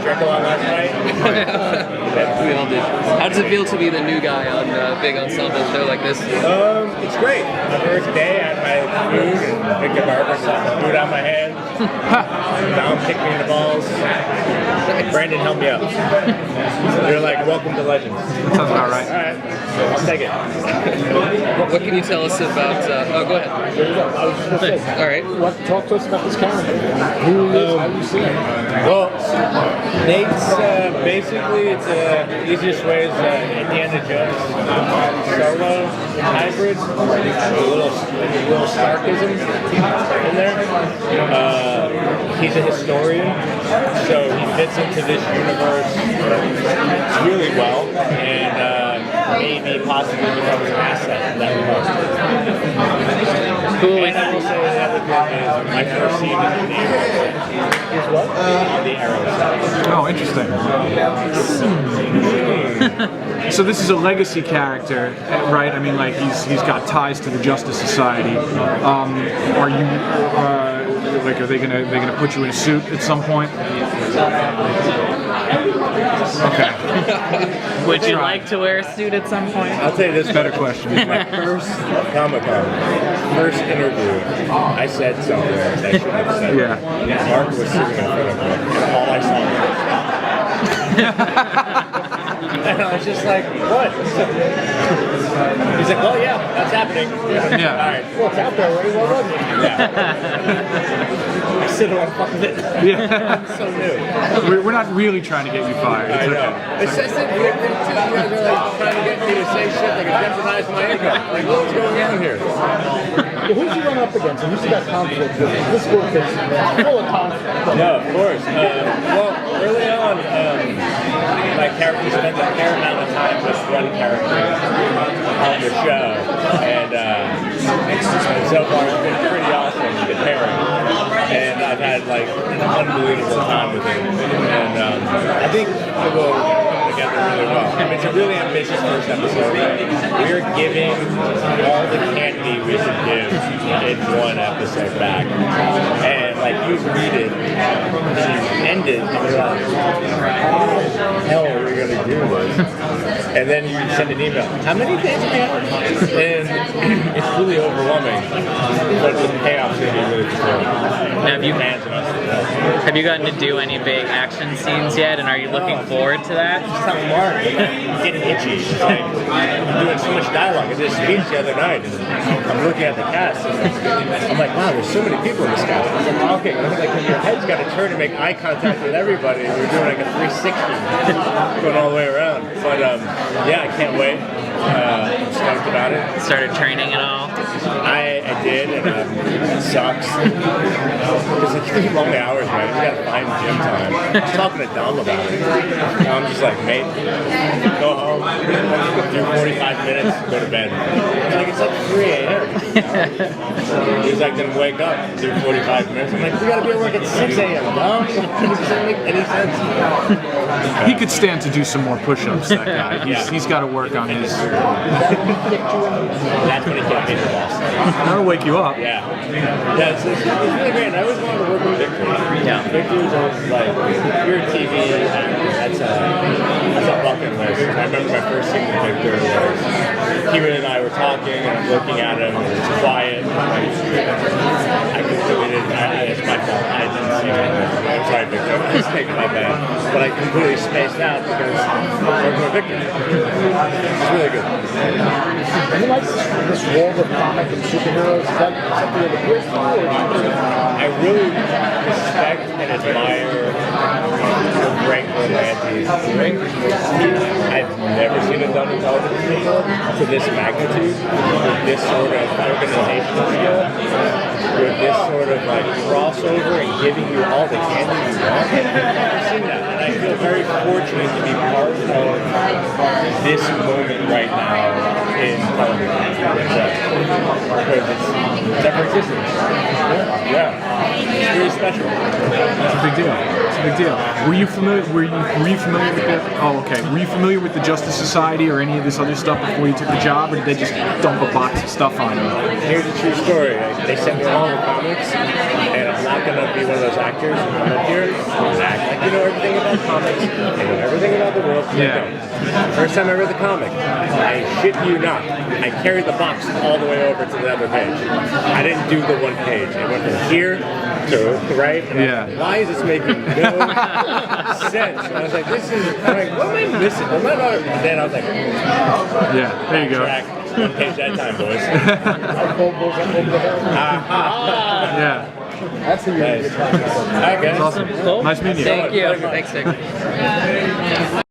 drank a lot last night. We all did. How does it feel to be the new guy on a big ensemble show like this? It's great. My first day, I had my food and picked up Barbara, food out of my hand. Dom kicked me in the balls. Brandon helped me out. They're like, welcome to Legends. Sounds about right. All right, I'll take it. What can you tell us about? Go ahead. All right. Talk to us about this character. Who he is? How do you see him? Well, Nate's basically it's the easiest way is Indiana Jones solo hybrid. A little Starkism in there. He's a historian, so he fits into this universe really well, and maybe possibly becomes an asset in that regard. Cool. And I will say the other thing is my first scene is on the Arrow set. Is what? On the Arrow set. Oh, interesting. So this is a legacy character, right? I mean, like he's got ties to the Justice Society. Are you like are they gonna put you in a suit at some point? Okay. Would you like to wear a suit at some point? I'll tell you this Better question. My first Comic-Con, first interview, I said something that I shouldn't have said. Yeah. Mark was sitting in front of me, and all I saw was and I was just like, what? He's like, well, yeah, that's happening. Yeah. All right. Well, it's out there already. Well done. Yeah. I still don't want to fuck with it. Yeah. It's so new. We're not really trying to get you fired. I know. It's just that weird thing, too. You guys are like trying to get me to say shit that can jeopardize my income. Like, what's going on here? Well, who'd you run up against? And who's got conflict with? This school is full of conflict. No, of course. Well, early on, my character spent a fair amount of time with one character on the show, and so far it's been pretty awesome, the pairing. And I've had like an unbelievable time with him, and I think it will come together really well. I mean, it's a really ambitious first episode. We're giving all the candy we can give in one episode back, and like you read it, and you end it, and you're like, how the hell are we gonna do this? And then you send an email. How many days do we have? And it's really overwhelming, but the payoff's gonna be really fulfilling. Have you gotten to do any big action scenes yet, and are you looking forward to that? Just how Mark getting itchy. It's like, I'm doing so much dialogue. I did a speech the other night, and I'm looking at the cast, and I'm like, wow, there's so many people in this cast. I was like, okay, like your head's got to turn and make eye contact with everybody, and you're doing like a 360 going all the way around. But yeah, I can't wait. I'm stoked about it. Started training at all? I did, and it sucks. Because it's 3 long hours, man. You gotta find gym time. I was talking to Dom about it. And I'm just like, mate, go home, do 45 minutes, go to bed. Like, it's like 3 a.m. He's like, then wake up, do 45 minutes. I'm like, we gotta be at work at 6 a.m., Dom. It doesn't make any sense. He could stand to do some more push-ups, that guy. He's got to work on his. That's when it gets me the boss. That'll wake you up. Yeah, it's really great. I always wanted to work with Victor. Yeah. Victor's always like, if you're a TV actor, that's a bucket list. And I remember my first scene with Victor was Heywood and I were talking, and I'm looking at him, and it's quiet. I completely didn't, it's my fault. I didn't see it. I'm sorry, Victor. I was taking my bad. But I completely spaced out because I'm working with Victor. It's really good. And you like this world of comic and superheroes? Is that something that appeals to you? I really respect and admire Frank Berlanti's. I've never seen it done in television before to this magnitude, with this sort of organizational skill, with this sort of like crossover and giving you all the candy you want. I've never seen that, and I feel very fortunate to be part of this moment right now in television. Because it's ever existed. Yeah. It's really special. It's a big deal. It's a big deal. Were you familiar? Were you familiar with the? Oh, okay. Were you familiar with the Justice Society or any of this other stuff before you took the job, or did they just dump a box of stuff on you? Here's a true story. They sent me all the comics, and I'm not going to be one of those actors who come up here and act like you know everything about comics, you know everything about the world. Yeah. First time I read the comic, I shit you not, I carried the box all the way over to the other page. I didn't do the one page. It went from here to right. And Yeah. I was like, why is this making no sense? And I was like, this is. I'm like, what am I missing? Am I not? And then I was like, Yeah. There you go. track, one page at a time, boys. Yeah. That's a Nice. All right, guys. Awesome. Nice meeting you. Thank you. Thanks, Nick.